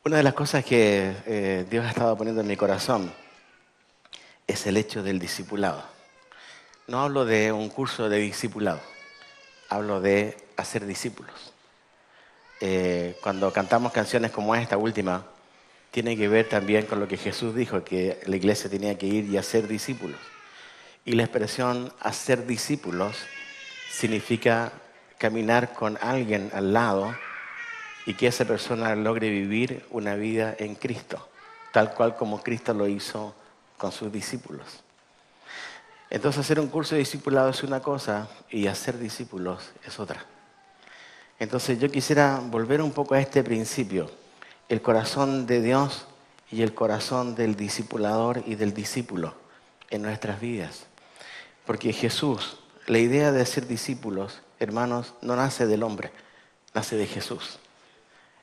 Una de las cosas que Dios ha estado poniendo en mi corazón es el hecho del discipulado. No hablo de un curso de discipulado, hablo de hacer discípulos. Cuando cantamos canciones como esta última, tiene que ver también con lo que Jesús dijo, que la iglesia tenía que ir y hacer discípulos. Y la expresión hacer discípulos significa caminar con alguien al lado y que esa persona logre vivir una vida en Cristo, tal cual como Cristo lo hizo con sus discípulos. Entonces hacer un curso de discipulado es una cosa y hacer discípulos es otra. Entonces yo quisiera volver un poco a este principio, el corazón de Dios y el corazón del discipulador y del discípulo en nuestras vidas. Porque Jesús, la idea de ser discípulos, hermanos, no nace del hombre, nace de Jesús.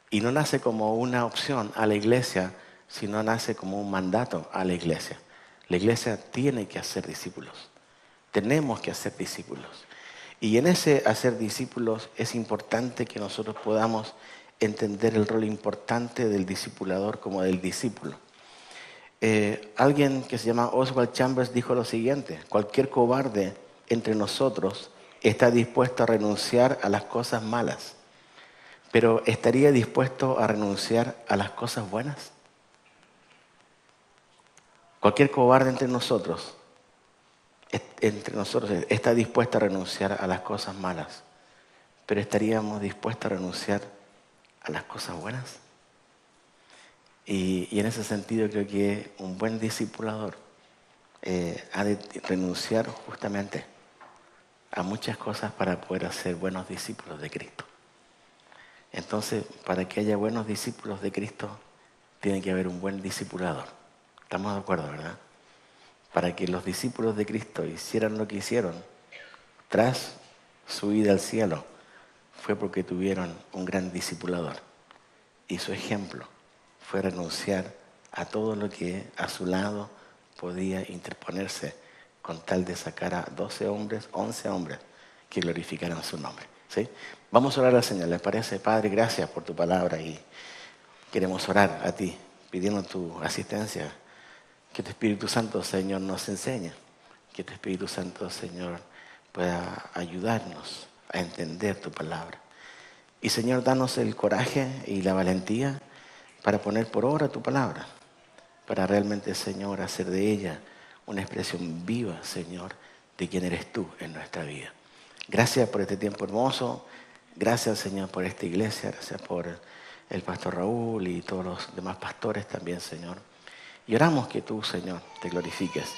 Y no nace como una opción a la iglesia, sino nace como un mandato a la iglesia. La iglesia tiene que hacer discípulos. Tenemos que hacer discípulos. Y en ese hacer discípulos es importante que nosotros podamos entender el rol importante del discipulador como del discípulo. Alguien que se llama Oswald Chambers dijo lo siguiente: cualquier cobarde entre nosotros está dispuesto a renunciar a las cosas malas, pero ¿estaría dispuesto a renunciar a las cosas buenas? Cualquier cobarde entre nosotros está dispuesto a renunciar a las cosas malas, pero ¿estaríamos dispuestos a renunciar a las cosas buenas? Y en ese sentido creo que un buen discipulador ha de renunciar justamente a muchas cosas para poder hacer buenos discípulos de Cristo. Entonces, para que haya buenos discípulos de Cristo, tiene que haber un buen discipulador. ¿Estamos de acuerdo, verdad? Para que los discípulos de Cristo hicieran lo que hicieron tras su ida al cielo, fue porque tuvieron un gran discipulador. Y su ejemplo fue renunciar a todo lo que a su lado podía interponerse con tal de sacar a 12 hombres, 11 hombres que glorificaran su nombre. ¿Sí? Vamos a orar al Señor, ¿les parece? Padre, gracias por tu palabra y queremos orar a ti, pidiendo tu asistencia. Que tu Espíritu Santo, Señor, nos enseñe. Que tu Espíritu Santo, Señor, pueda ayudarnos a entender tu palabra. Y, Señor, danos el coraje y la valentía para poner por obra tu palabra. Para realmente, Señor, hacer de ella una expresión viva, Señor, de quién eres tú en nuestra vida. Gracias por este tiempo hermoso. Gracias, Señor, por esta iglesia. Gracias por el pastor Raúl y todos los demás pastores también, Señor. Y oramos que tú, Señor, te glorifiques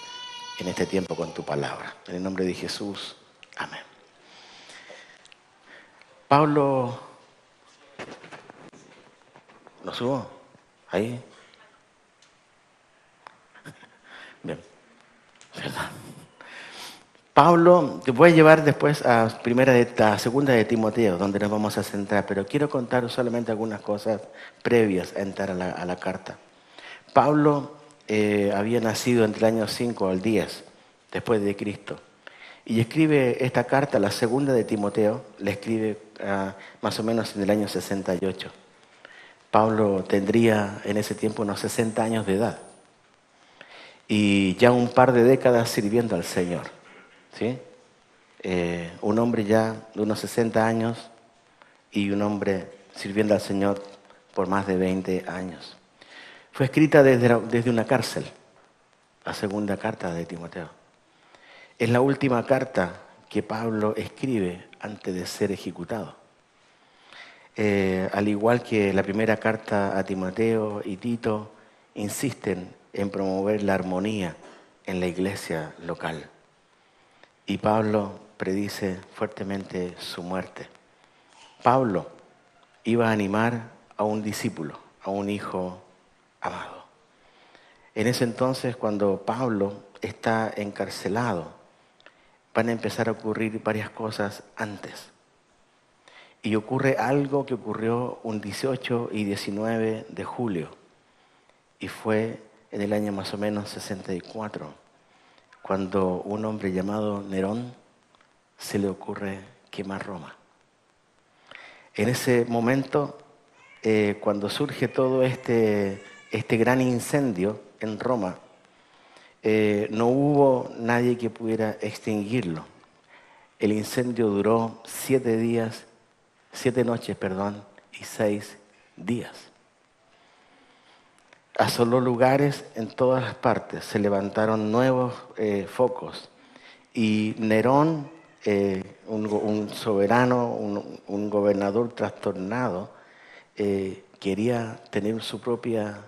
en este tiempo con tu palabra. En el nombre de Jesús. Amén. Pablo, ¿lo subo? Ahí. Bien. ¿Verdad? Pablo, te voy a llevar después a segunda de Timoteo, donde nos vamos a centrar, pero quiero contar solamente algunas cosas previas a entrar a la carta. Pablo había nacido entre el año 5 al 10 después de Cristo y escribe esta carta, la segunda de Timoteo, la escribe más o menos en el año 68. Pablo tendría en ese tiempo unos 60 años de edad y ya un par de décadas sirviendo al Señor. ¿Sí? Un hombre ya de unos 60 años y un hombre sirviendo al Señor por más de 20 años. Fue escrita desde una cárcel, la segunda carta de Timoteo. Es la última carta que Pablo escribe antes de ser ejecutado. Al igual que la primera carta a Timoteo y Tito, insisten en promover la armonía en la iglesia local. Y Pablo predice fuertemente su muerte. Pablo iba a animar a un discípulo, a un hijo amado. En ese entonces, cuando Pablo está encarcelado, van a empezar a ocurrir varias cosas antes. Y ocurre algo que ocurrió un 18 y 19 de julio. Y fue en el año más o menos 64, cuando un hombre llamado Nerón se le ocurre quemar Roma. En ese momento cuando surge todo este gran incendio en Roma, no hubo nadie que pudiera extinguirlo. El incendio duró 7 noches, y 6 días. Asoló lugares en todas las partes, se levantaron nuevos focos y Nerón, un soberano, un gobernador trastornado, quería tener su propia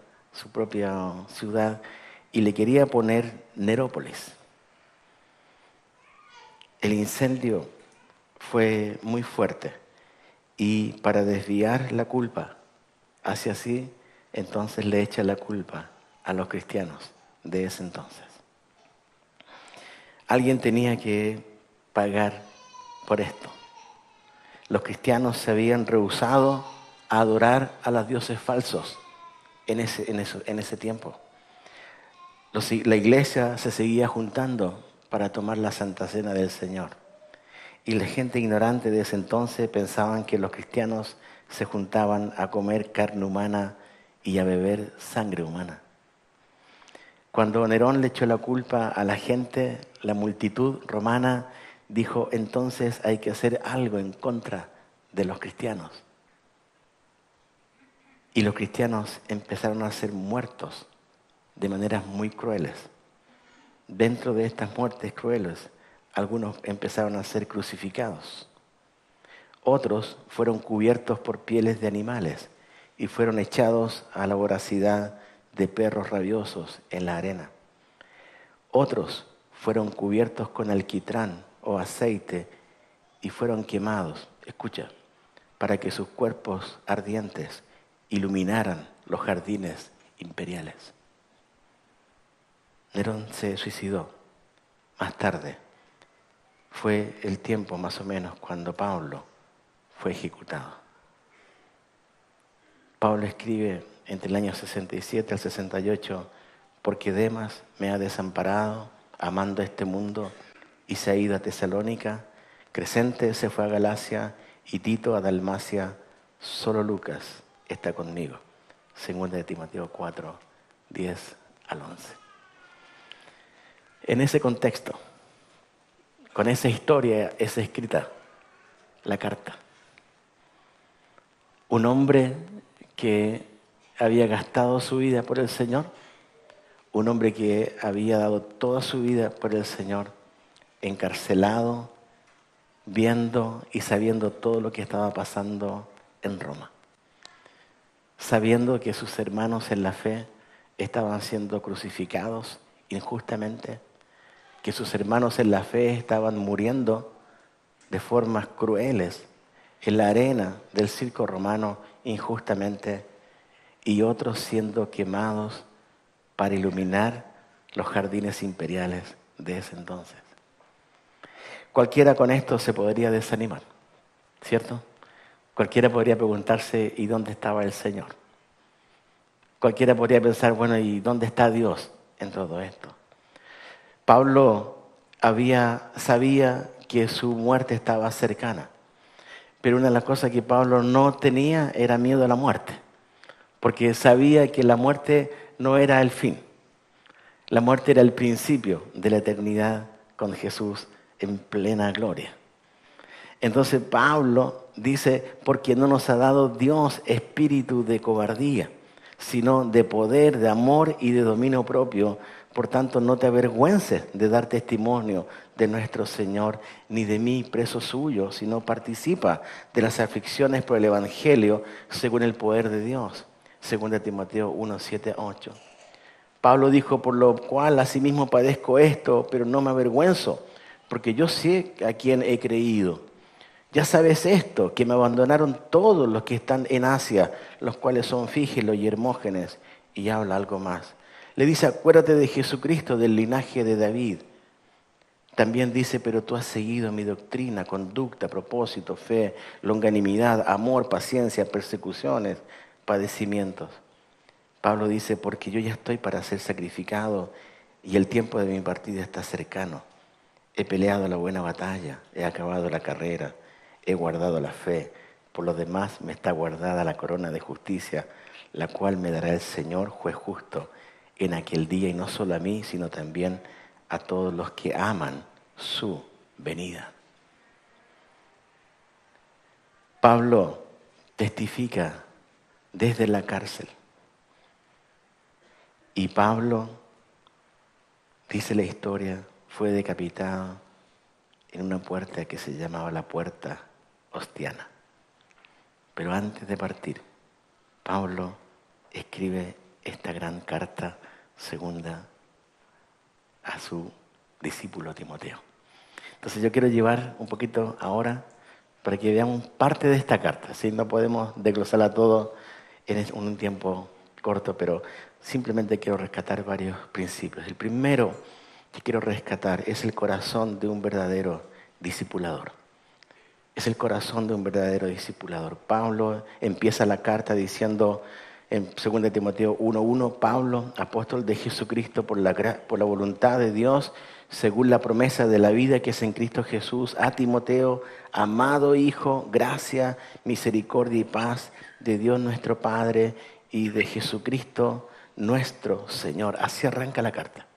ciudad y le quería poner Nerópolis. El incendio fue muy fuerte y para desviar la culpa hacia sí, entonces le echa la culpa a los cristianos de ese entonces. Alguien tenía que pagar por esto. Los cristianos se habían rehusado a adorar a los dioses falsos en ese tiempo. La iglesia se seguía juntando para tomar la Santa Cena del Señor. Y la gente ignorante de ese entonces pensaban que los cristianos se juntaban a comer carne humana y a beber sangre humana. Cuando Nerón le echó la culpa a la gente, la multitud romana dijo, entonces hay que hacer algo en contra de los cristianos. Y los cristianos empezaron a ser muertos de maneras muy crueles. Dentro de estas muertes crueles, algunos empezaron a ser crucificados. Otros fueron cubiertos por pieles de animales y fueron echados a la voracidad de perros rabiosos en la arena. Otros fueron cubiertos con alquitrán o aceite y fueron quemados, escucha, para que sus cuerpos ardientes iluminaran los jardines imperiales. Nerón se suicidó. Más tarde fue el tiempo más o menos cuando Pablo fue ejecutado. Pablo escribe entre el año 67 al 68, porque Demas me ha desamparado, amando este mundo, y se ha ido a Tesalónica, Crescente se fue a Galacia, y Tito a Dalmacia, solo Lucas está conmigo. 2 de Timoteo 4, 10 al 11. En ese contexto, con esa historia es escrita la carta. Un hombre que había gastado su vida por el Señor, un hombre que había dado toda su vida por el Señor, encarcelado, viendo y sabiendo todo lo que estaba pasando en Roma, sabiendo que sus hermanos en la fe estaban siendo crucificados injustamente, que sus hermanos en la fe estaban muriendo de formas crueles en la arena del circo romano injustamente, y otros siendo quemados para iluminar los jardines imperiales de ese entonces. Cualquiera con esto se podría desanimar, ¿cierto? Cualquiera podría preguntarse, ¿y dónde estaba el Señor? Cualquiera podría pensar, bueno, ¿y dónde está Dios en todo esto? Pablo sabía que su muerte estaba cercana, pero una de las cosas que Pablo no tenía era miedo a la muerte, porque sabía que la muerte no era el fin. La muerte era el principio de la eternidad con Jesús en plena gloria. Entonces Pablo dice, porque no nos ha dado Dios espíritu de cobardía, sino de poder, de amor y de dominio propio. Por tanto, no te avergüences de dar testimonio de nuestro Señor, ni de mí, preso suyo, sino participa de las aflicciones por el Evangelio según el poder de Dios. 2 Timoteo 1, 7, 8. Pablo dijo, por lo cual asimismo padezco esto, pero no me avergüenzo, porque yo sé a quién he creído. Ya sabes esto, que me abandonaron todos los que están en Asia, los cuales son Fígelo y Hermógenes, y habla algo más. Le dice, acuérdate de Jesucristo, del linaje de David. También dice, pero tú has seguido mi doctrina, conducta, propósito, fe, longanimidad, amor, paciencia, persecuciones, padecimientos. Pablo dice, porque yo ya estoy para ser sacrificado y el tiempo de mi partida está cercano. He peleado la buena batalla, he acabado la carrera, he guardado la fe. Por lo demás me está guardada la corona de justicia, la cual me dará el Señor, juez justo, en aquel día, y no solo a mí, sino también a todos los que aman su venida. Pablo testifica desde la cárcel. Y Pablo, dice la historia, fue decapitado en una puerta que se llamaba la puerta Ostiana. Pero antes de partir, Pablo escribe esta gran carta segunda a su discípulo Timoteo. Entonces yo quiero llevar un poquito ahora para que veamos parte de esta carta. ¿Sí? No podemos desglosarla todo en un tiempo corto, pero simplemente quiero rescatar varios principios. El primero que quiero rescatar es el corazón de un verdadero discipulador. Es el corazón de un verdadero discipulador. Pablo empieza la carta diciendo en 2 Timoteo 1:1, Pablo, apóstol de Jesucristo por la voluntad de Dios, según la promesa de la vida que es en Cristo Jesús, a Timoteo, amado hijo, gracia, misericordia y paz de Dios nuestro Padre y de Jesucristo nuestro Señor. Así arranca la carta.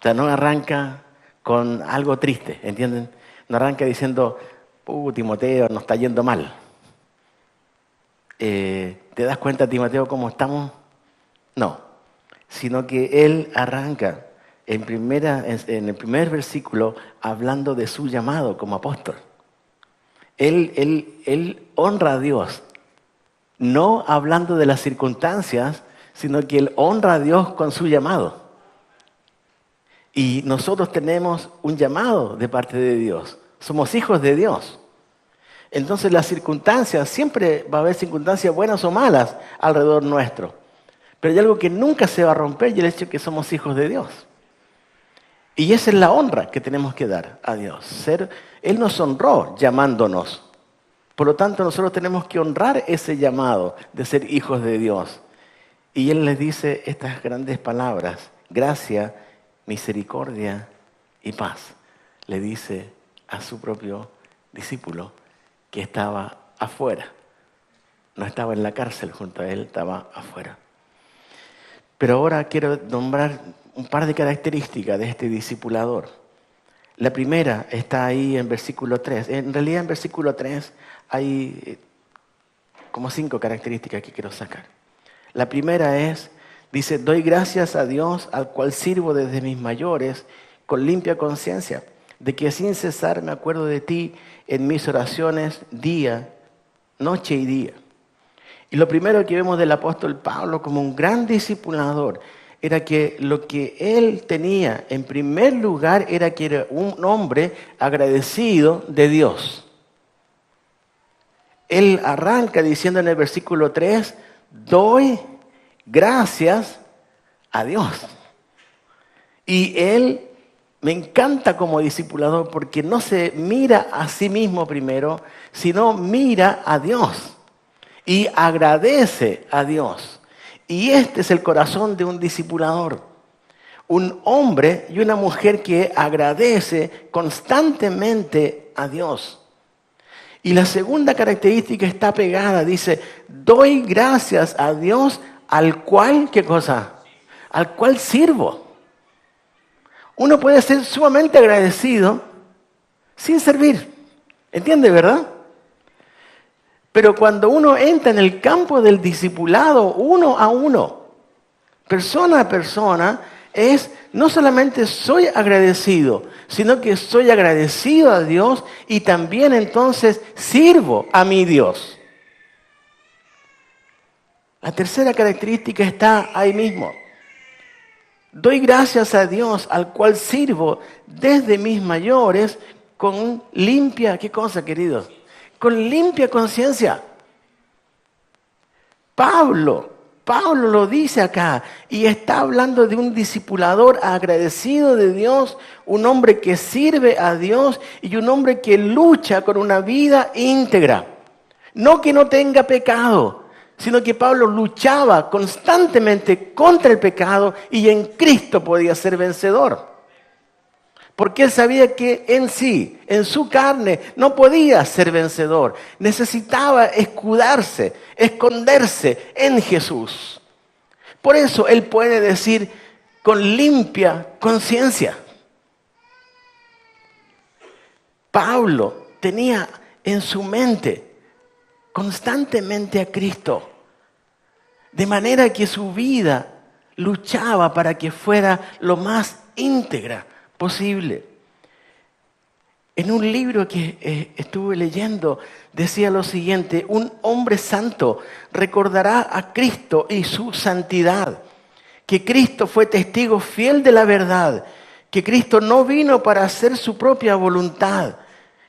O sea, no arranca con algo triste, ¿entienden? No arranca diciendo, Timoteo, nos está yendo mal. ¿Te das cuenta, Timoteo, cómo estamos? No, sino que él arranca en el primer versículo hablando de su llamado como apóstol. Él honra a Dios, no hablando de las circunstancias, sino que él honra a Dios con su llamado. Y nosotros tenemos un llamado de parte de Dios. Somos hijos de Dios. Entonces las circunstancias, siempre va a haber circunstancias buenas o malas alrededor nuestro. Pero hay algo que nunca se va a romper y el hecho de que somos hijos de Dios. Y esa es la honra que tenemos que dar a Dios. Él nos honró llamándonos. Por lo tanto, nosotros tenemos que honrar ese llamado de ser hijos de Dios. Y Él les dice estas grandes palabras: gracia, misericordia y paz. Le dice a su propio discípulo que estaba afuera. No estaba en la cárcel junto a él, estaba afuera. Pero ahora quiero nombrar un par de características de este discipulador. La primera está ahí en versículo 3. En realidad en versículo 3 hay como 5 características que quiero sacar. La primera dice, doy gracias a Dios al cual sirvo desde mis mayores con limpia conciencia, de que sin cesar me acuerdo de ti en mis oraciones día, noche y día. Y lo primero que vemos del apóstol Pablo como un gran discipulador era que lo que él tenía en primer lugar era que era un hombre agradecido de Dios. Él arranca diciendo en el versículo 3, doy gracias a Dios. Y él me encanta como discipulador porque no se mira a sí mismo primero, sino mira a Dios y agradece a Dios. Y este es el corazón de un discipulador. Un hombre y una mujer que agradece constantemente a Dios. Y la segunda característica está pegada, dice, doy gracias a Dios al cual, ¿qué cosa? Al cual sirvo. Uno puede ser sumamente agradecido sin servir. ¿Entiende, verdad? Pero cuando uno entra en el campo del discipulado uno a uno, persona a persona, no solamente soy agradecido, sino que soy agradecido a Dios y también entonces sirvo a mi Dios. La tercera característica está ahí mismo. Doy gracias a Dios al cual sirvo desde mis mayores con limpia, ¿qué cosa, queridos? Con limpia conciencia. Pablo lo dice acá y está hablando de un discipulador agradecido de Dios, un hombre que sirve a Dios y un hombre que lucha con una vida íntegra. No que no tenga pecado, sino que Pablo luchaba constantemente contra el pecado y en Cristo podía ser vencedor. Porque él sabía que en sí, en su carne, no podía ser vencedor. Necesitaba escudarse, esconderse en Jesús. Por eso él puede decir con limpia conciencia. Pablo tenía en su mente constantemente a Cristo, de manera que su vida luchaba para que fuera lo más íntegra posible. En un libro que estuve leyendo decía lo siguiente: un hombre santo recordará a Cristo y su santidad, que Cristo fue testigo fiel de la verdad, que Cristo no vino para hacer su propia voluntad,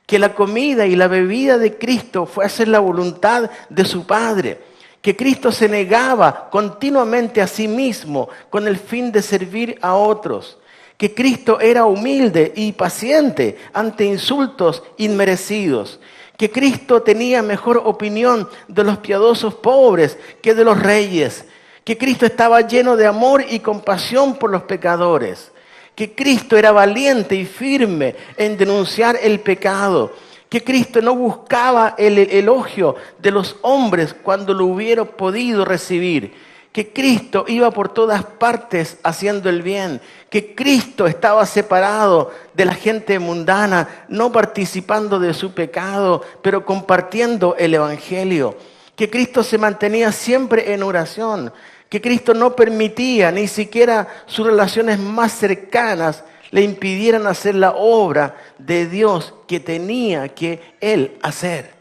que la comida y la bebida de Cristo fue hacer la voluntad de su Padre, que Cristo se negaba continuamente a sí mismo con el fin de servir a otros, que Cristo era humilde y paciente ante insultos inmerecidos, que Cristo tenía mejor opinión de los piadosos pobres que de los reyes, que Cristo estaba lleno de amor y compasión por los pecadores, que Cristo era valiente y firme en denunciar el pecado, que Cristo no buscaba el elogio de los hombres cuando lo hubiera podido recibir, que Cristo iba por todas partes haciendo el bien, que Cristo estaba separado de la gente mundana, no participando de su pecado, pero compartiendo el Evangelio, que Cristo se mantenía siempre en oración, que Cristo no permitía ni siquiera sus relaciones más cercanas le impidieran hacer la obra de Dios que tenía que él hacer.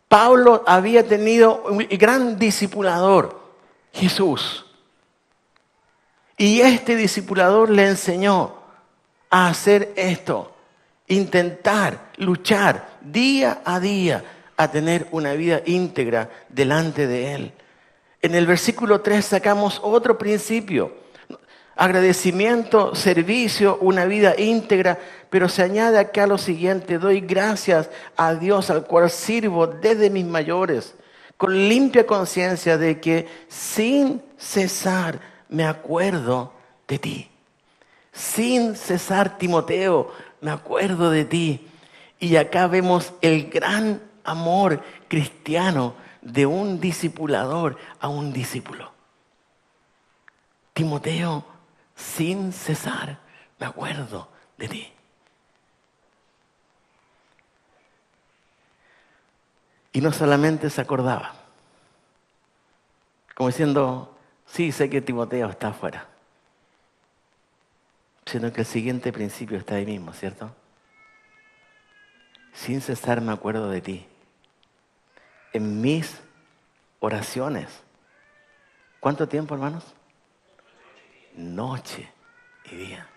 Pablo había tenido un gran discipulador, Jesús. Y este discipulador le enseñó a hacer esto, intentar, luchar día a día a tener una vida íntegra delante de él. En el versículo 3 sacamos otro principio: agradecimiento, servicio, una vida íntegra, pero se añade acá lo siguiente: doy gracias a Dios al cual sirvo desde mis mayores, con limpia conciencia de que sin cesar me acuerdo de ti. Sin cesar, Timoteo, me acuerdo de ti. Y acá vemos el gran amor cristiano de un discipulador a un discípulo. Timoteo, sin cesar, me acuerdo de ti. Y no solamente se acordaba, como diciendo, sí, sé que Timoteo está afuera, sino que el siguiente principio está ahí mismo, ¿cierto? Sin cesar me acuerdo de ti. En mis oraciones. ¿Cuánto tiempo, hermanos? Noche y día.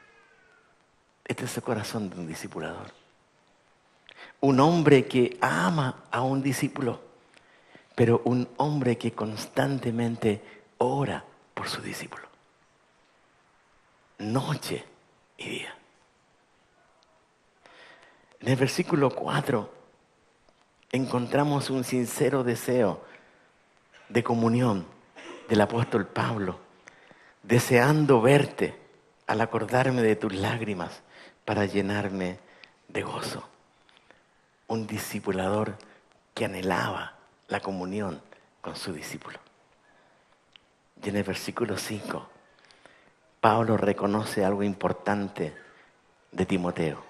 Este es el corazón de un discipulador. Un hombre que ama a un discípulo, pero un hombre que constantemente ora por su discípulo. Noche y día. En el versículo 4 encontramos un sincero deseo de comunión del apóstol Pablo, deseando verte al acordarme de tus lágrimas para llenarme de gozo. Un discipulador que anhelaba la comunión con su discípulo. Y en el versículo 5, Pablo reconoce algo importante de Timoteo,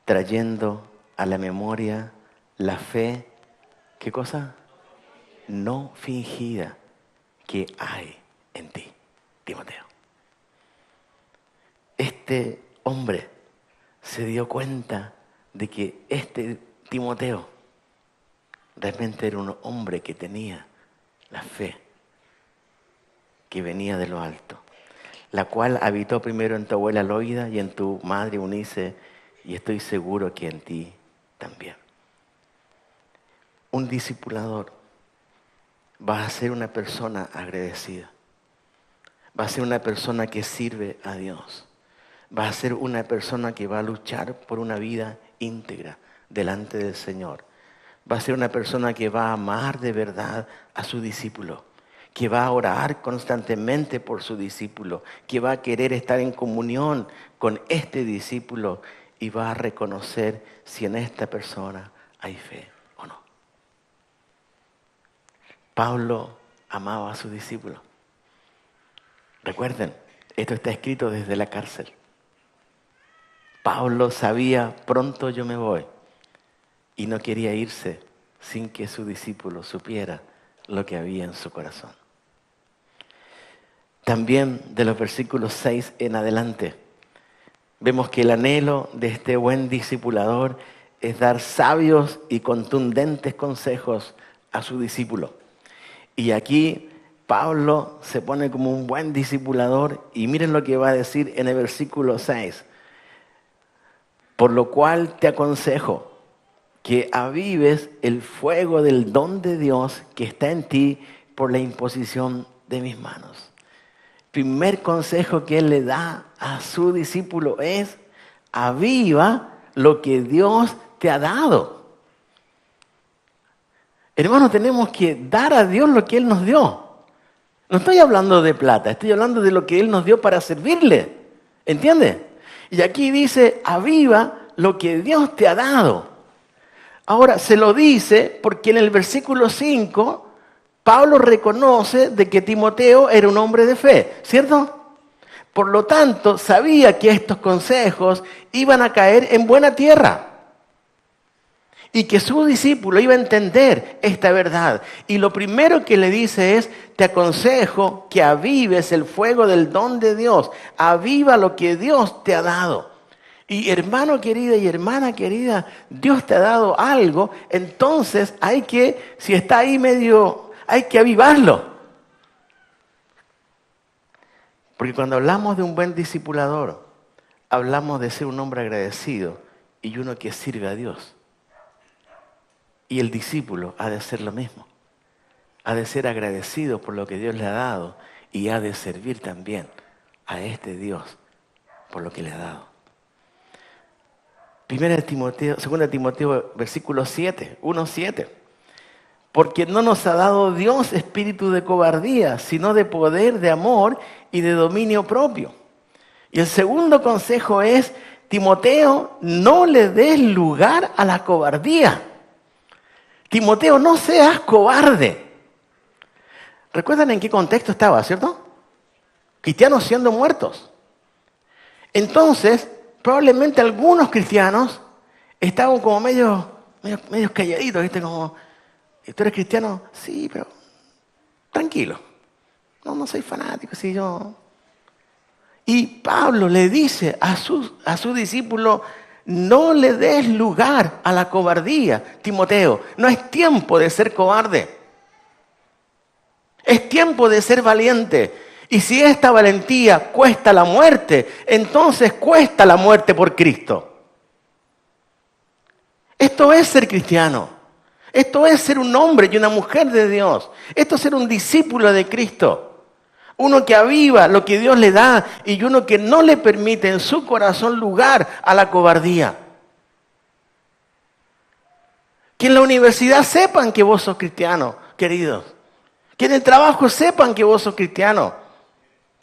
trayendo a la memoria la fe, ¿qué cosa? No fingida que hay en ti, Timoteo. Este hombre se dio cuenta de que este Timoteo realmente era un hombre que tenía la fe que venía de lo alto, la cual habitó primero en tu abuela Loida y en tu madre Eunice, y estoy seguro que en ti también. Un discipulador va a ser una persona agradecida, va a ser una persona que sirve a Dios, va a ser una persona que va a luchar por una vida íntegra delante del Señor, va a ser una persona que va a amar de verdad a su discípulo, que va a orar constantemente por su discípulo, que va a querer estar en comunión con este discípulo y va a reconocer si en esta persona hay fe o no. Pablo amaba a sus discípulos. Recuerden, esto está escrito desde la cárcel. Pablo sabía, pronto yo me voy, y no quería irse sin que su discípulo supiera lo que había en su corazón. También de los versículos 6 en adelante, vemos que el anhelo de este buen discipulador es dar sabios y contundentes consejos a su discípulo. Y aquí Pablo se pone como un buen discipulador y miren lo que va a decir en el versículo 6. Por lo cual te aconsejo que avives el fuego del don de Dios que está en ti por la imposición de mis manos. Primer consejo que él le da a su discípulo es: aviva lo que Dios te ha dado. Hermanos, tenemos que dar a Dios lo que Él nos dio. No estoy hablando de plata, estoy hablando de lo que Él nos dio para servirle. ¿Entiende? Y aquí dice: aviva lo que Dios te ha dado. Ahora, se lo dice porque en el versículo 5, Pablo reconoce de que Timoteo era un hombre de fe, ¿cierto? Por lo tanto, sabía que estos consejos iban a caer en buena tierra y que su discípulo iba a entender esta verdad. Y lo primero que le dice es: te aconsejo que avives el fuego del don de Dios, aviva lo que Dios te ha dado. Y hermano querido y hermana querida, Dios te ha dado algo, entonces hay que, si está ahí medio, hay que avivarlo. Porque cuando hablamos de un buen discipulador, hablamos de ser un hombre agradecido y uno que sirve a Dios. Y el discípulo ha de ser lo mismo. Ha de ser agradecido por lo que Dios le ha dado y ha de servir también a este Dios por lo que le ha dado. 2 Timoteo, versículo 7, 1:7. Porque no nos ha dado Dios espíritu de cobardía, sino de poder, de amor y de dominio propio. Y el segundo consejo es: Timoteo, no le des lugar a la cobardía. Timoteo, no seas cobarde. ¿Recuerdan en qué contexto estaba, cierto? Cristianos siendo muertos. Entonces, probablemente algunos cristianos estaban como medio calladitos, ¿viste? Como, ¿tú eres cristiano? Sí, pero tranquilo. No soy fanático, sí, yo. Y Pablo le dice a su discípulo: no le des lugar a la cobardía, Timoteo. No es tiempo de ser cobarde. Es tiempo de ser valiente. Y si esta valentía cuesta la muerte, entonces cuesta la muerte por Cristo. Esto es ser cristiano. Esto es ser un hombre y una mujer de Dios. Esto es ser un discípulo de Cristo. Uno que aviva lo que Dios le da y uno que no le permite en su corazón lugar a la cobardía. Que en la universidad sepan que vos sos cristiano, queridos. Que en el trabajo sepan que vos sos cristiano.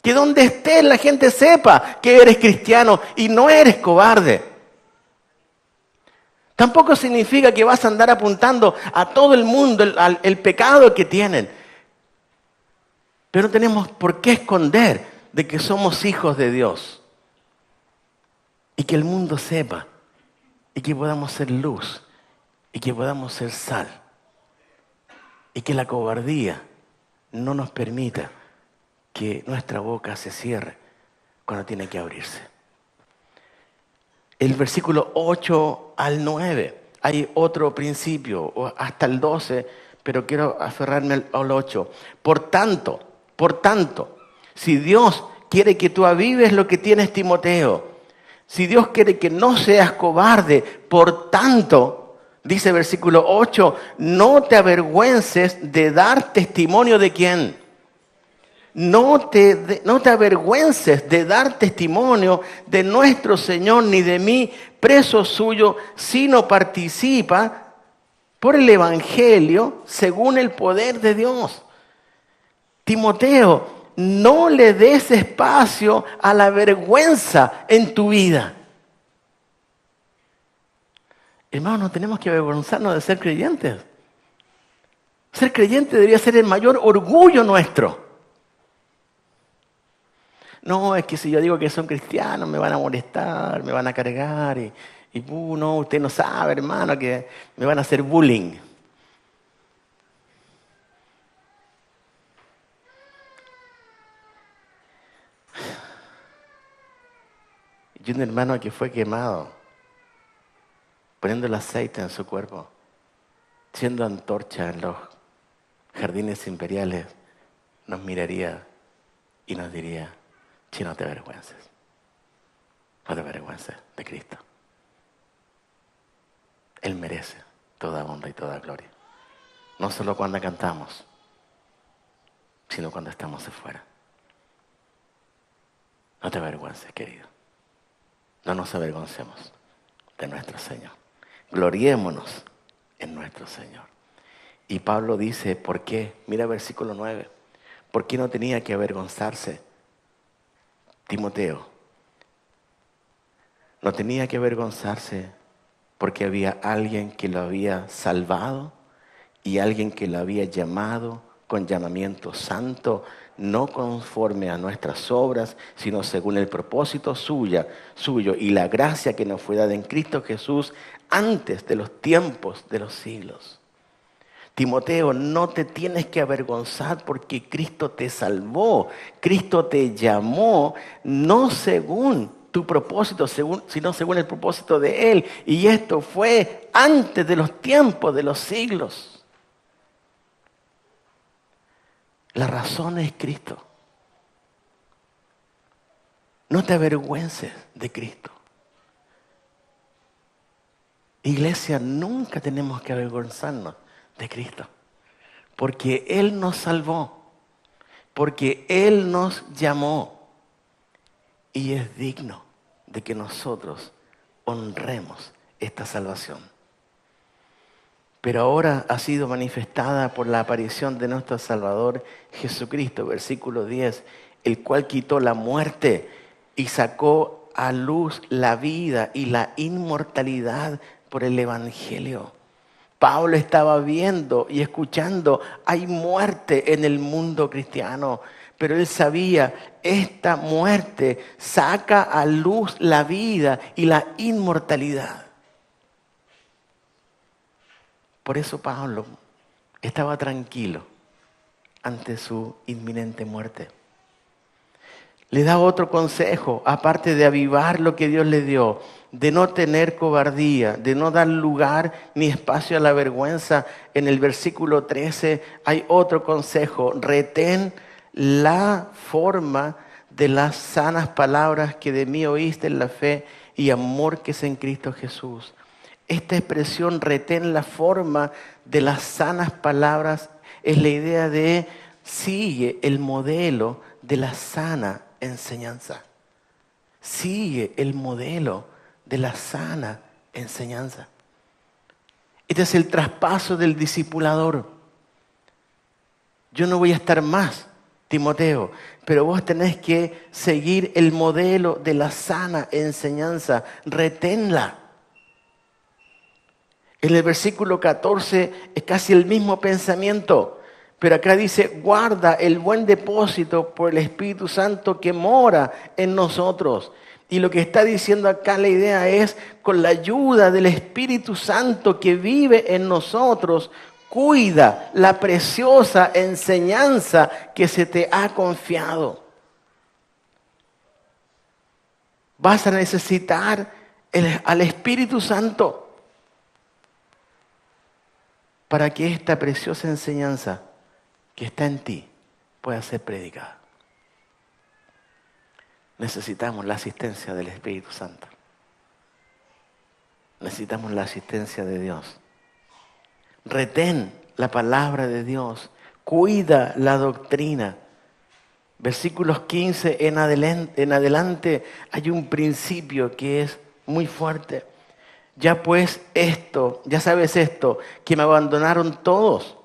Que donde estés la gente sepa que eres cristiano y no eres cobarde. Tampoco significa que vas a andar apuntando a todo el mundo el pecado que tienen. Pero no tenemos por qué esconder de que somos hijos de Dios. Y que el mundo sepa. Y que podamos ser luz. Y que podamos ser sal. Y que la cobardía no nos permita que nuestra boca se cierre cuando tiene que abrirse. El versículo 8 al 9, hay otro principio, hasta el 12, pero quiero aferrarme al 8. Por tanto, si Dios quiere que tú avives lo que tienes, Timoteo, si Dios quiere que no seas cobarde, por tanto, dice versículo 8, no te avergüences de dar testimonio de quién. No te avergüences de dar testimonio de nuestro Señor ni de mí, preso suyo, sino participa por el Evangelio según el poder de Dios. Timoteo, no le des espacio a la vergüenza en tu vida. Hermanos, no tenemos que avergonzarnos de ser creyentes. Ser creyente debería ser el mayor orgullo nuestro. No, es que si yo digo que son cristianos me van a molestar, me van a cargar y no, usted no sabe, hermano, que me van a hacer bullying. Y un hermano que fue quemado, poniendo el aceite en su cuerpo, siendo antorcha en los jardines imperiales, nos miraría y nos diría: si no te avergüences, no te avergüences de Cristo. Él merece toda honra y toda gloria. No solo cuando cantamos, sino cuando estamos afuera. No te avergüences, querido. No nos avergoncemos de nuestro Señor. Gloriémonos en nuestro Señor. Y Pablo dice, ¿por qué? Mira versículo 9. ¿Por qué no tenía que avergonzarse Timoteo? No tenía que avergonzarse porque había alguien que lo había salvado y alguien que lo había llamado con llamamiento santo, no conforme a nuestras obras, sino según el propósito suyo y la gracia que nos fue dada en Cristo Jesús antes de los tiempos de los siglos. Timoteo, no te tienes que avergonzar porque Cristo te salvó, Cristo te llamó, no según tu propósito, sino según el propósito de Él. Y esto fue antes de los tiempos de los siglos. La razón es Cristo. No te avergüences de Cristo. Iglesia, nunca tenemos que avergonzarnos de Cristo. Porque Él nos salvó. Porque Él nos llamó. Y es digno de que nosotros honremos esta salvación. Pero ahora ha sido manifestada por la aparición de nuestro Salvador Jesucristo, versículo 10, el cual quitó la muerte y sacó a luz la vida y la inmortalidad por el Evangelio. Pablo estaba viendo y escuchando, hay muerte en el mundo cristiano, pero él sabía, esta muerte saca a luz la vida y la inmortalidad. Por eso Pablo estaba tranquilo ante su inminente muerte. Le da otro consejo, aparte de avivar lo que Dios le dio, de no tener cobardía, de no dar lugar ni espacio a la vergüenza. En el versículo 13 hay otro consejo: retén la forma de las sanas palabras que de mí oíste en la fe y amor que es en Cristo Jesús. Esta expresión, retén la forma de las sanas palabras, es la idea de sigue el modelo de la sana enseñanza. Sigue el modelo de la sana enseñanza. Este es el traspaso del discipulador. Yo no voy a estar más, Timoteo, pero vos tenés que seguir el modelo de la sana enseñanza. Reténla. En el versículo 14 es casi el mismo pensamiento, pero acá dice, guarda el buen depósito por el Espíritu Santo que mora en nosotros. Y lo que está diciendo acá la idea es, con la ayuda del Espíritu Santo que vive en nosotros, cuida la preciosa enseñanza que se te ha confiado. Vas a necesitar al Espíritu Santo para que esta preciosa enseñanza que está en ti pueda ser predicada. Necesitamos la asistencia del Espíritu Santo. Necesitamos la asistencia de Dios. Retén la palabra de Dios. Cuida la doctrina. Versículos 15 en adelante hay un principio que es muy fuerte. Ya pues ya sabes esto, que me abandonaron todos,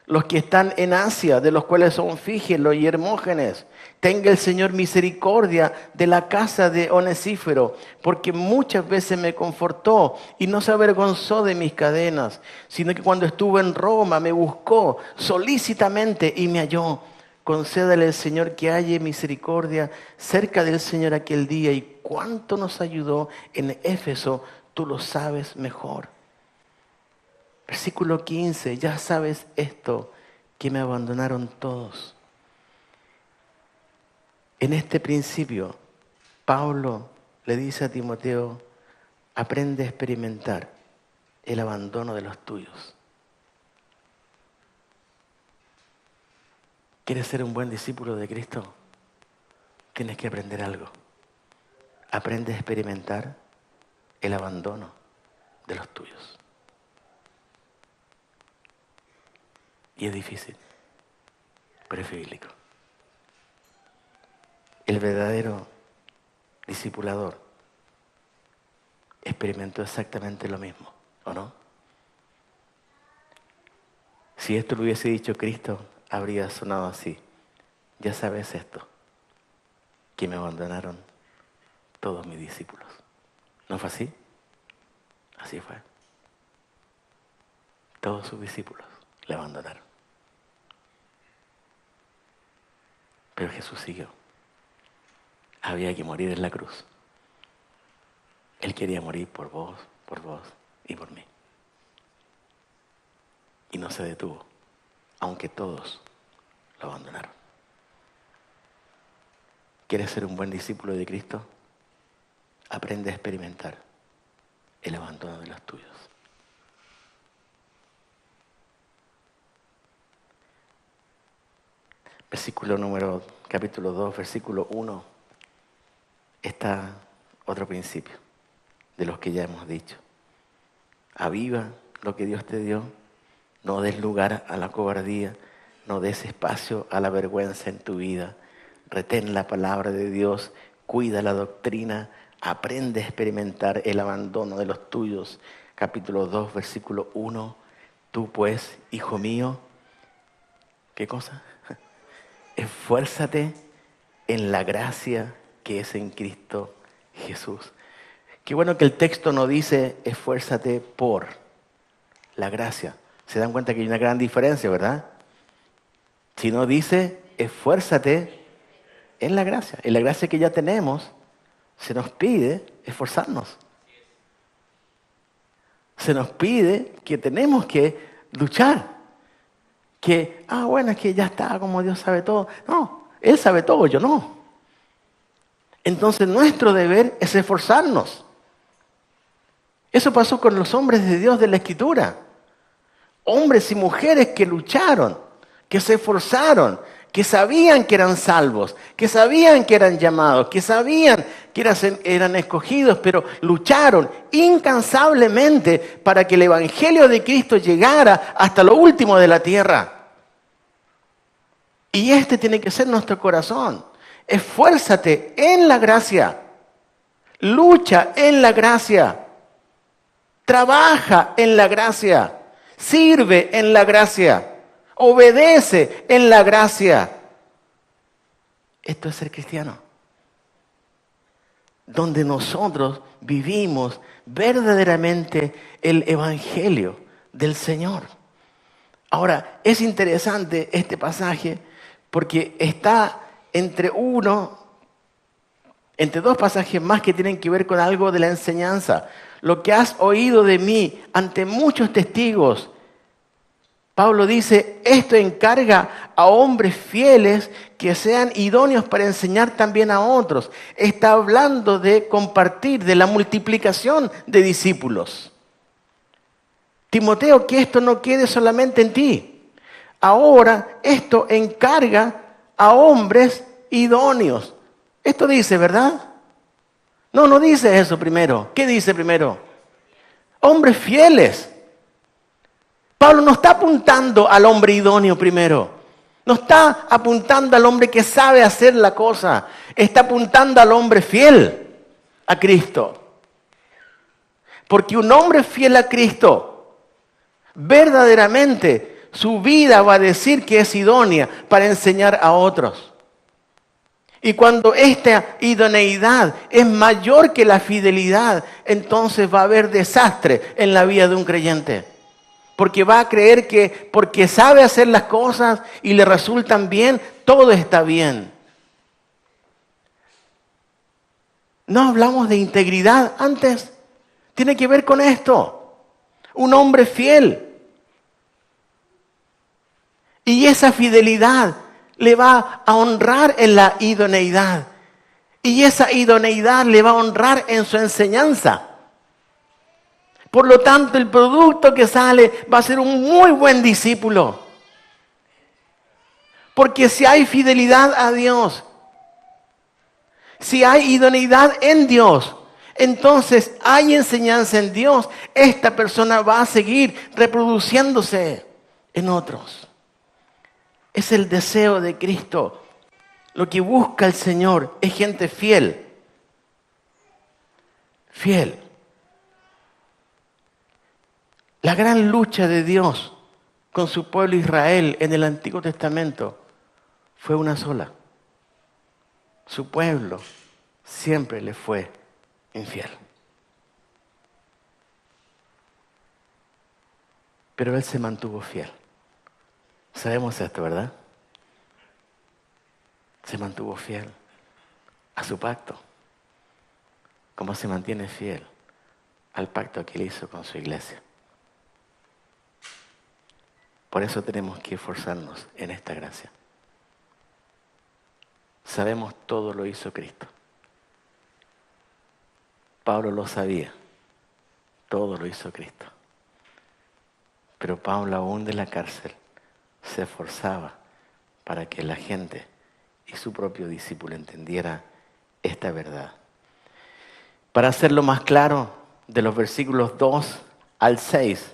los que están en Asia, de los cuales son Fígelo y Hermógenes. Tenga el Señor misericordia de la casa de Onesíforo, porque muchas veces me confortó y no se avergonzó de mis cadenas, sino que cuando estuve en Roma me buscó solícitamente y me halló. Concédale el Señor que halle misericordia cerca del Señor aquel día, y cuánto nos ayudó en Éfeso, tú lo sabes mejor. Versículo 15, ya sabes esto, que me abandonaron todos. En este principio, Pablo le dice a Timoteo, aprende a experimentar el abandono de los tuyos. ¿Quieres ser un buen discípulo de Cristo? Tienes que aprender algo. Aprende a experimentar el abandono de los tuyos. Y es difícil, pero es bíblico. El verdadero discipulador experimentó exactamente lo mismo, ¿o no? Si esto lo hubiese dicho Cristo, habría sonado así. Ya sabes esto, que me abandonaron todos mis discípulos. ¿No fue así? Así fue. Todos sus discípulos le abandonaron. Pero Jesús siguió. Había que morir en la cruz. Él quería morir por vos y por mí. Y no se detuvo, aunque todos lo abandonaron. ¿Quieres ser un buen discípulo de Cristo? Aprende a experimentar el abandono de los tuyos. Capítulo 2, versículo 1, está otro principio de los que ya hemos dicho. Aviva lo que Dios te dio, no des lugar a la cobardía, no des espacio a la vergüenza en tu vida. Retén la palabra de Dios, cuida la doctrina, aprende a experimentar el abandono de los tuyos. Capítulo 2, versículo 1, tú pues, hijo mío, ¿qué cosa? Esfuérzate en la gracia que es en Cristo Jesús. Qué bueno que el texto no dice esfuérzate por la gracia. Se dan cuenta que hay una gran diferencia, ¿verdad? Si no dice esfuérzate en la gracia. En la gracia que ya tenemos, se nos pide esforzarnos. Se nos pide que tenemos que luchar. Que, bueno, es que ya está, como Dios sabe todo. No, Él sabe todo, yo no. Entonces nuestro deber es esforzarnos. Eso pasó con los hombres de Dios de la Escritura. Hombres y mujeres que lucharon, que se esforzaron, que sabían que eran salvos, que sabían que eran llamados, que sabían que eran escogidos, pero lucharon incansablemente para que el Evangelio de Cristo llegara hasta lo último de la tierra. Y este tiene que ser nuestro corazón. Esfuérzate en la gracia. Lucha en la gracia. Trabaja en la gracia. Sirve en la gracia. Obedece en la gracia. Esto es ser cristiano. Donde nosotros vivimos verdaderamente el Evangelio del Señor. Ahora, es interesante este pasaje porque está entre dos pasajes más que tienen que ver con algo de la enseñanza. Lo que has oído de mí ante muchos testigos. Pablo dice, esto encarga a hombres fieles que sean idóneos para enseñar también a otros. Está hablando de compartir, de la multiplicación de discípulos. Timoteo, que esto no quede solamente en ti. Ahora, esto encarga a hombres idóneos. Esto dice, ¿verdad? No dice eso primero. ¿Qué dice primero? Hombres fieles. Pablo no está apuntando al hombre idóneo primero. No está apuntando al hombre que sabe hacer la cosa. Está apuntando al hombre fiel a Cristo. Porque un hombre fiel a Cristo verdaderamente Su vida va a decir que es idónea para enseñar a otros. Y cuando esta idoneidad es mayor que la fidelidad, entonces va a haber desastre en la vida de un creyente. Porque va a creer que porque sabe hacer las cosas y le resultan bien, todo está bien. No hablamos de integridad antes. Tiene que ver con esto. Un hombre fiel. Y esa fidelidad le va a honrar en la idoneidad. Y esa idoneidad le va a honrar en su enseñanza. Por lo tanto, el producto que sale va a ser un muy buen discípulo. Porque si hay fidelidad a Dios, si hay idoneidad en Dios, entonces hay enseñanza en Dios, esta persona va a seguir reproduciéndose en otros. Es el deseo de Cristo. Lo que busca el Señor es gente fiel. Fiel. La gran lucha de Dios con su pueblo Israel en el Antiguo Testamento fue una sola. Su pueblo siempre le fue infiel. Pero él se mantuvo fiel. Sabemos esto, ¿verdad? Se mantuvo fiel a su pacto, como se mantiene fiel al pacto que él hizo con su iglesia. Por eso tenemos que esforzarnos en esta gracia. Sabemos todo lo hizo Cristo. Pablo lo sabía, todo lo hizo Cristo. Pero Pablo, aún de la cárcel, se esforzaba para que la gente y su propio discípulo entendiera esta verdad. Para hacerlo más claro, de los versículos 2 al 6,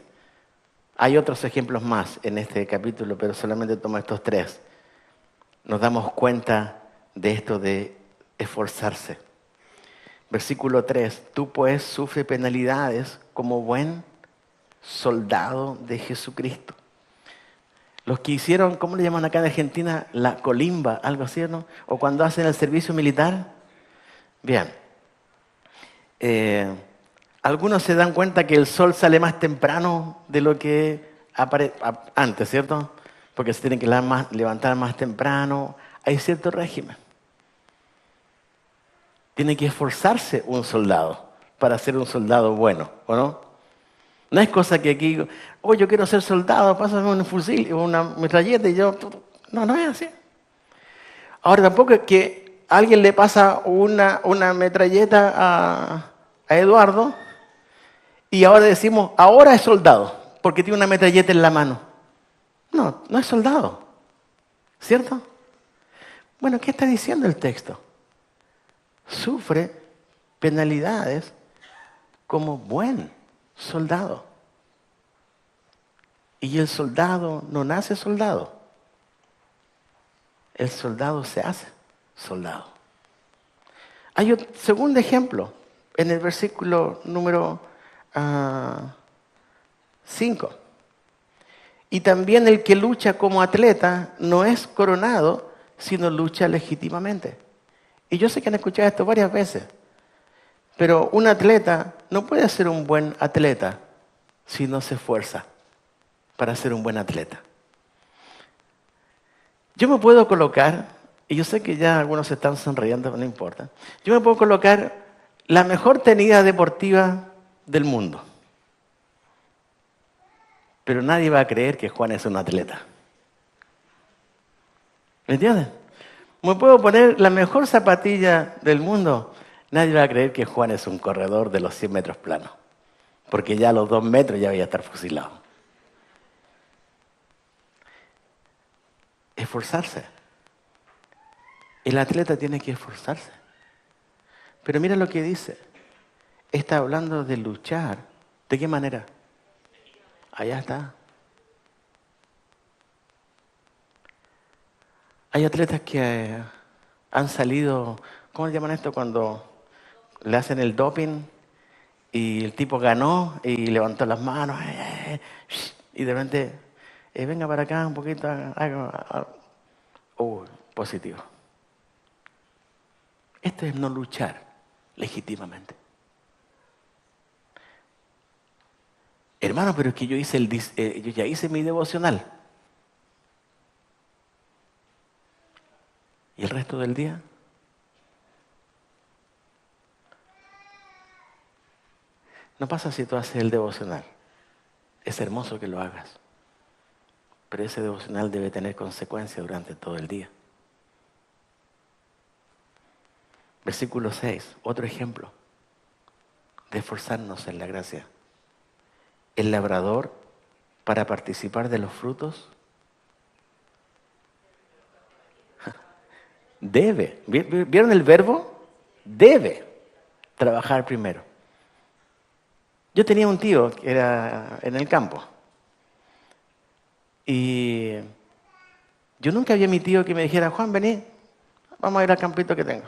hay otros ejemplos más en este capítulo, pero solamente tomo estos 3. Nos damos cuenta de esto de esforzarse. Versículo 3, tú pues sufre penalidades como buen soldado de Jesucristo. Los que hicieron, ¿cómo le llaman acá en Argentina? La colimba, algo así, ¿no? O cuando hacen el servicio militar. Bien. Algunos se dan cuenta que el sol sale más temprano de lo que antes, ¿cierto? Porque se tienen que levantar más temprano. Hay cierto régimen. Tiene que esforzarse un soldado para ser un soldado bueno, ¿o no? No es cosa que aquí, yo quiero ser soldado, pásame un fusil, una metralleta y yo... No es así. Ahora tampoco es que alguien le pasa una metralleta a Eduardo y ahora decimos, ahora es soldado, porque tiene una metralleta en la mano. No es soldado. ¿Cierto? Bueno, ¿qué está diciendo el texto? Sufre penalidades como buen soldado. Y el soldado no nace soldado. El soldado se hace soldado. Hay otro segundo ejemplo en el versículo número 5. Y también el que lucha como atleta no es coronado, sino lucha legítimamente. Y yo sé que han escuchado esto varias veces. Pero un atleta no puede ser un buen atleta si no se esfuerza para ser un buen atleta. Yo me puedo colocar, y yo sé que ya algunos se están sonriendo, pero no importa. Yo me puedo colocar la mejor tenida deportiva del mundo. Pero nadie va a creer que Juan es un atleta. ¿Me entienden? Me puedo poner la mejor zapatilla del mundo. Nadie va a creer que Juan es un corredor de los 100 metros planos. Porque ya a los 2 metros ya voy a estar fusilado. Esforzarse. El atleta tiene que esforzarse. Pero mira lo que dice. Está hablando de luchar. ¿De qué manera? Allá está. Hay atletas que han salido, ¿cómo le llaman esto? Cuando le hacen el doping y el tipo ganó y levantó las manos y de repente Venga para acá un poquito. Positivo. Esto es no luchar legítimamente. Hermano, pero es que yo ya hice mi devocional. ¿Y el resto del día? No pasa si tú haces el devocional. Es hermoso que lo hagas. Pero ese devocional debe tener consecuencias durante todo el día. Versículo 6, otro ejemplo de esforzarnos en la gracia. El labrador, para participar de los frutos, debe. ¿Vieron el verbo? Debe trabajar primero. Yo tenía un tío que era en el campo. Y yo nunca vi a mi tío que me dijera, Juan, vení, vamos a ir al campito que tengo.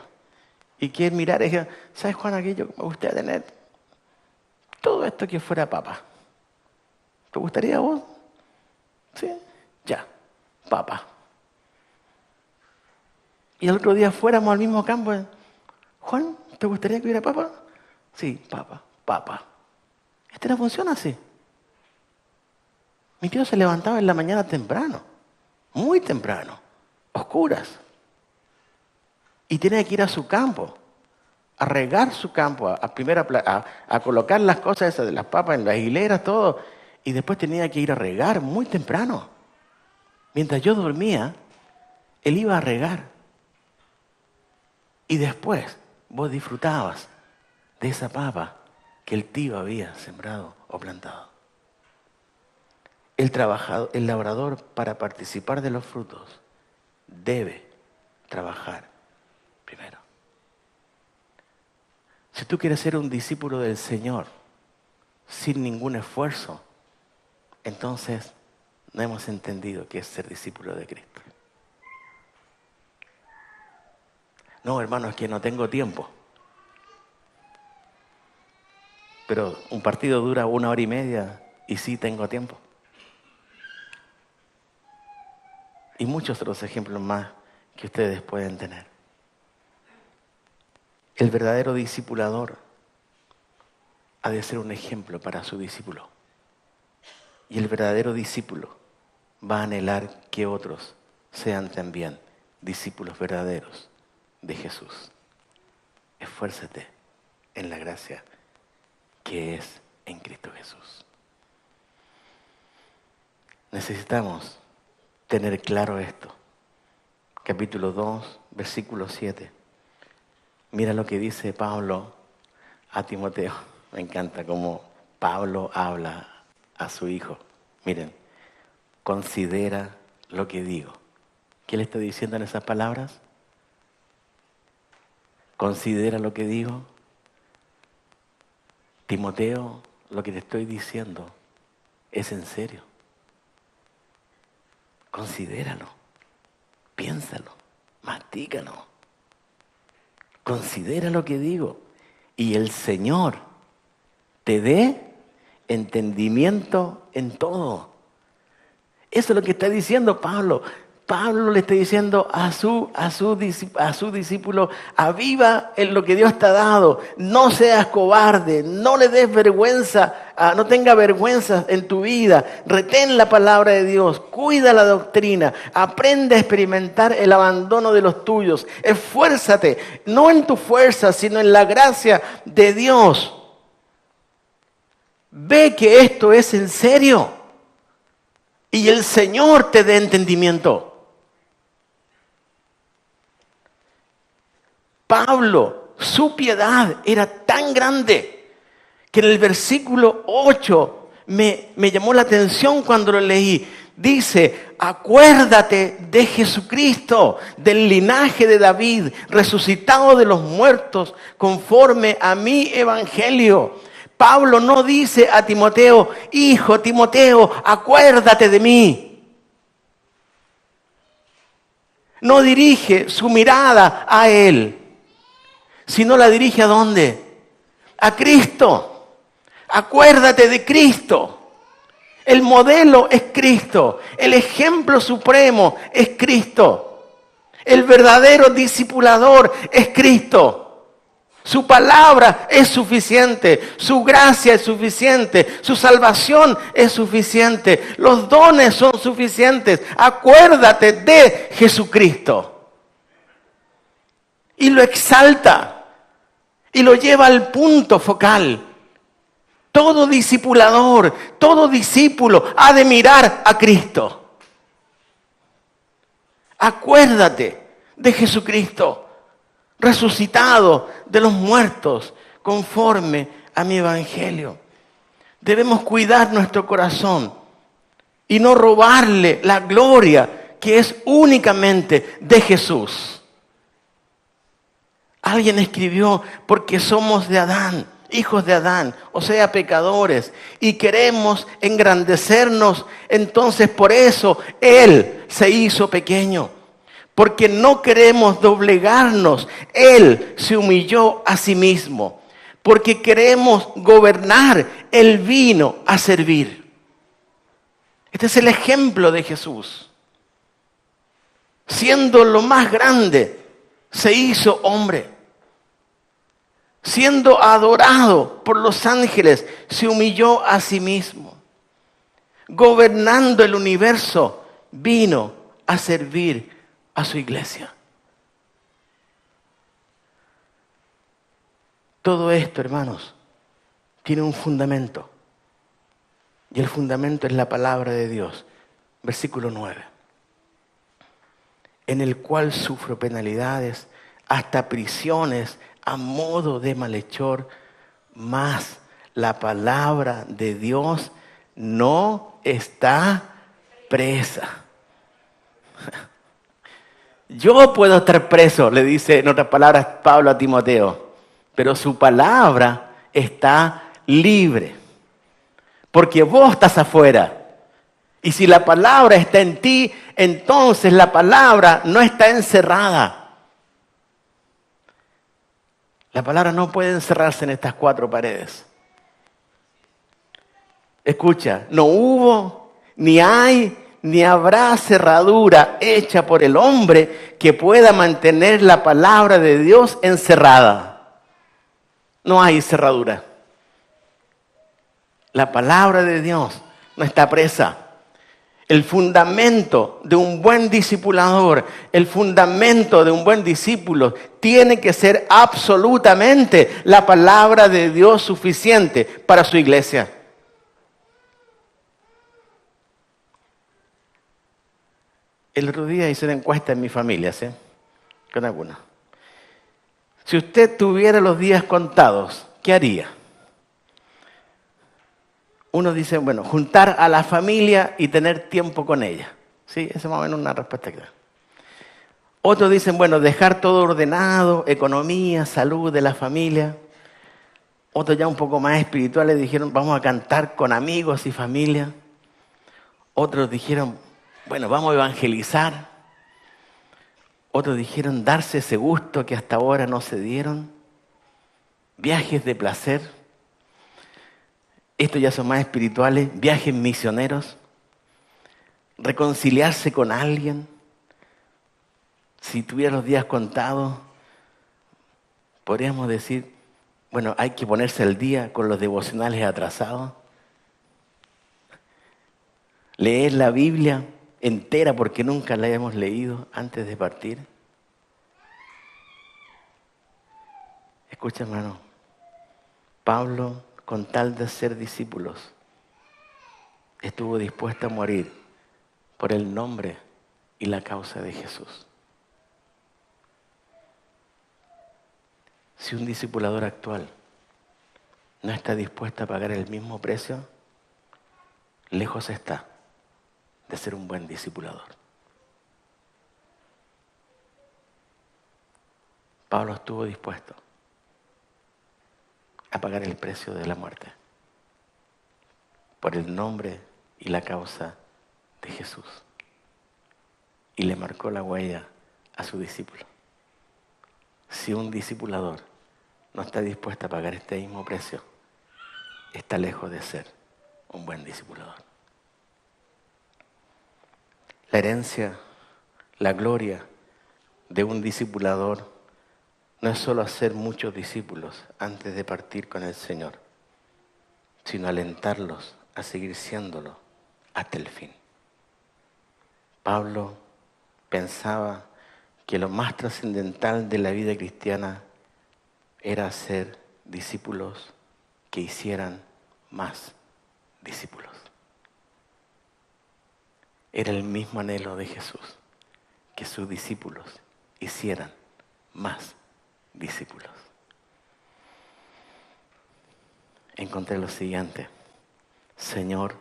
Y que él mirara y dijera, ¿sabes, Juan, aquí yo me gustaría tener todo esto que fuera papa? ¿Te gustaría a vos? Sí, ya, papa. Y el otro día fuéramos al mismo campo. Juan, ¿te gustaría que hubiera papa? Sí, papa. Este no funciona así. Mi tío se levantaba en la mañana temprano, muy temprano, oscuras. Y tenía que ir a su campo, a regar su campo, a colocar las cosas esas de las papas en las hileras, todo. Y después tenía que ir a regar muy temprano. Mientras yo dormía, él iba a regar. Y después vos disfrutabas de esa papa que el tío había sembrado o plantado. El labrador, para participar de los frutos, debe trabajar primero. Si tú quieres ser un discípulo del Señor sin ningún esfuerzo, entonces no hemos entendido qué es ser discípulo de Cristo. No, hermano, es que no tengo tiempo. Pero un partido dura 1 hora y media y sí tengo tiempo. Y muchos otros ejemplos más que ustedes pueden tener. El verdadero discipulador ha de ser un ejemplo para su discípulo. Y el verdadero discípulo va a anhelar que otros sean también discípulos verdaderos de Jesús. Esfuérzate en la gracia que es en Cristo Jesús. Necesitamos tener claro esto. Capítulo 2, versículo 7. Mira lo que dice Pablo a Timoteo. Me encanta cómo Pablo habla a su hijo. Miren, considera lo que digo. ¿Qué le está diciendo en esas palabras? Considera lo que digo. Timoteo, lo que te estoy diciendo es en serio. Considéralo, piénsalo, mastícalo. Considera lo que digo y el Señor te dé entendimiento en todo. Eso es lo que está diciendo Pablo. Pablo le está diciendo a su discípulo, aviva en lo que Dios te ha dado, no seas cobarde, no le des vergüenza, no tenga vergüenza en tu vida, retén la palabra de Dios, cuida la doctrina, aprende a experimentar el abandono de los tuyos, esfuérzate, no en tu fuerza, sino en la gracia de Dios. Ve que esto es en serio y el Señor te dé entendimiento. Pablo, su piedad era tan grande que en el versículo 8 me llamó la atención cuando lo leí. Dice, acuérdate de Jesucristo, del linaje de David, resucitado de los muertos, conforme a mi evangelio. Pablo no dice a Timoteo, hijo Timoteo, acuérdate de mí. No dirige su mirada a él, sino la dirige ¿a dónde? A Cristo. Acuérdate de Cristo. El modelo es Cristo. El ejemplo supremo es Cristo. El verdadero discipulador es Cristo. Su palabra es suficiente, su gracia es suficiente, su salvación es suficiente, los dones son suficientes. Acuérdate de Jesucristo. Y lo exalta y lo lleva al punto focal. Todo discipulador, todo discípulo ha de mirar a Cristo. Acuérdate de Jesucristo, resucitado de los muertos, conforme a mi evangelio. Debemos cuidar nuestro corazón y no robarle la gloria que es únicamente de Jesús. Alguien escribió, porque somos de Adán, hijos de Adán, o sea, pecadores, y queremos engrandecernos, entonces por eso Él se hizo pequeño. Porque no queremos doblegarnos. Él se humilló a sí mismo. Porque queremos gobernar. Él vino a servir. Este es el ejemplo de Jesús. Siendo lo más grande, se hizo hombre. Siendo adorado por los ángeles, se humilló a sí mismo. Gobernando el universo, vino a servir a su iglesia. Todo esto, hermanos, tiene un fundamento. Y el fundamento es la palabra de Dios. Versículo 9. En el cual sufro penalidades, hasta prisiones, a modo de malhechor, mas la palabra de Dios no está presa. Yo puedo estar preso, le dice en otras palabras Pablo a Timoteo, pero su palabra está libre, porque vos estás afuera. Y si la palabra está en ti, entonces la palabra no está encerrada. La palabra no puede encerrarse en estas cuatro paredes. Escucha, no hubo, ni hay, ni habrá cerradura hecha por el hombre que pueda mantener la palabra de Dios encerrada. No hay cerradura. La palabra de Dios no está presa. El fundamento de un buen discipulador, el fundamento de un buen discípulo tiene que ser absolutamente la palabra de Dios suficiente para su iglesia. El otro día hice una encuesta en mi familia, ¿sí? Con algunos. Si usted tuviera los días contados, ¿qué haría? Uno dice, bueno, juntar a la familia y tener tiempo con ella. Sí, esa es más o menos una respuesta que da. Otros dicen, bueno, dejar todo ordenado, economía, salud de la familia. Otros ya un poco más espirituales dijeron, vamos a cantar con amigos y familia. Otros dijeron, bueno, vamos a evangelizar. Otros dijeron darse ese gusto que hasta ahora no se dieron. Viajes de placer. Estos ya son más espirituales. Viajes misioneros. Reconciliarse con alguien. Si tuviera los días contados, podríamos decir, bueno, hay que ponerse al día con los devocionales atrasados. Leer la Biblia entera porque nunca la hemos leído antes de partir. Escucha, hermano, Pablo, con tal de ser discípulos, estuvo dispuesto a morir por el nombre y la causa de Jesús. Si un discipulador actual no está dispuesto a pagar el mismo precio, lejos está de ser un buen discipulador. Pablo estuvo dispuesto a pagar el precio de la muerte por el nombre y la causa de Jesús. Y le marcó la huella a su discípulo. Si un discipulador no está dispuesto a pagar este mismo precio, está lejos de ser un buen discipulador. La herencia, la gloria de un discipulador no es solo hacer muchos discípulos antes de partir con el Señor, sino alentarlos a seguir siéndolo hasta el fin. Pablo pensaba que lo más trascendental de la vida cristiana era ser discípulos que hicieran más discípulos. Era el mismo anhelo de Jesús, que sus discípulos hicieran más discípulos. Encontré lo siguiente: Señor,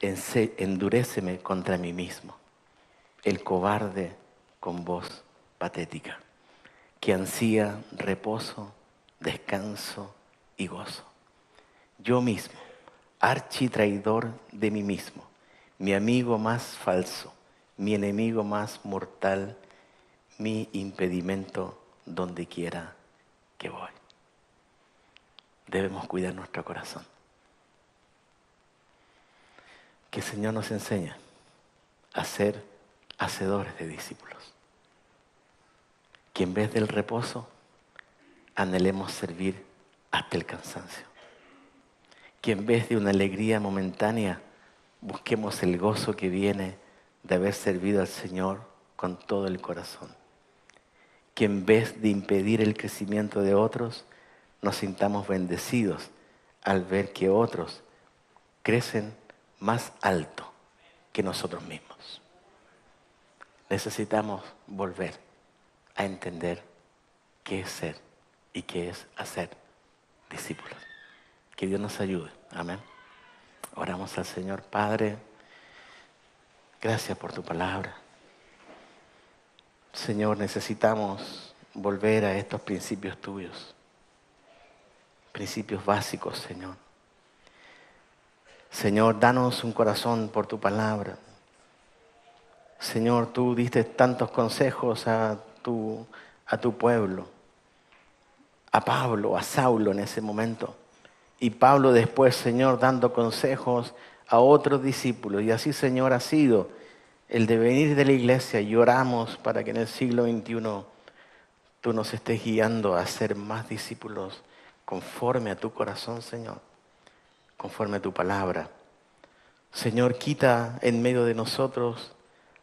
enduréceme contra mí mismo, el cobarde con voz patética, que ansía reposo, descanso y gozo. Yo mismo, architraidor de mí mismo, mi amigo más falso, mi enemigo más mortal, mi impedimento donde quiera que voy. Debemos cuidar nuestro corazón. Que el Señor nos enseñe a ser hacedores de discípulos. Que en vez del reposo, anhelemos servir hasta el cansancio. Que en vez de una alegría momentánea, busquemos el gozo que viene de haber servido al Señor con todo el corazón. Que en vez de impedir el crecimiento de otros, nos sintamos bendecidos al ver que otros crecen más alto que nosotros mismos. Necesitamos volver a entender qué es ser y qué es hacer discípulos. Que Dios nos ayude. Amén. Oramos al Señor. Padre, gracias por tu palabra. Señor, necesitamos volver a estos principios tuyos. Principios básicos, Señor. Señor, danos un corazón por tu palabra. Señor, tú diste tantos consejos a tu pueblo, a Pablo, a Saulo en ese momento. Y Pablo después, Señor, dando consejos a otros discípulos. Y así, Señor, ha sido el devenir de la iglesia. Y oramos para que en el siglo XXI tú nos estés guiando a ser más discípulos conforme a tu corazón, Señor, conforme a tu palabra. Señor, quita en medio de nosotros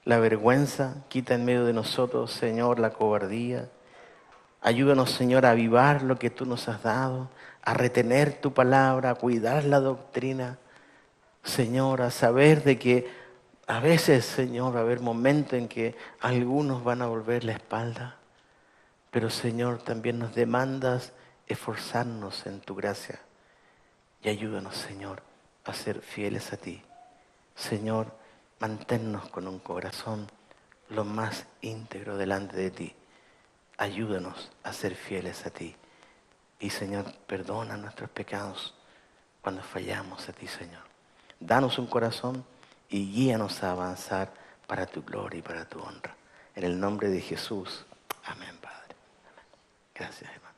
la vergüenza, quita en medio de nosotros, Señor, la cobardía. Ayúdanos, Señor, a avivar lo que tú nos has dado, a retener tu palabra, a cuidar la doctrina. Señor, a saber de que a veces, Señor, va a haber momentos en que algunos van a volver la espalda. Pero, Señor, también nos demandas esforzarnos en tu gracia. Y ayúdanos, Señor, a ser fieles a ti. Señor, manténnos con un corazón lo más íntegro delante de ti. Ayúdanos a ser fieles a ti. Y, Señor, perdona nuestros pecados cuando fallamos a ti, Señor. Danos un corazón y guíanos a avanzar para tu gloria y para tu honra. En el nombre de Jesús. Amén, Padre. Amén. Gracias, hermano.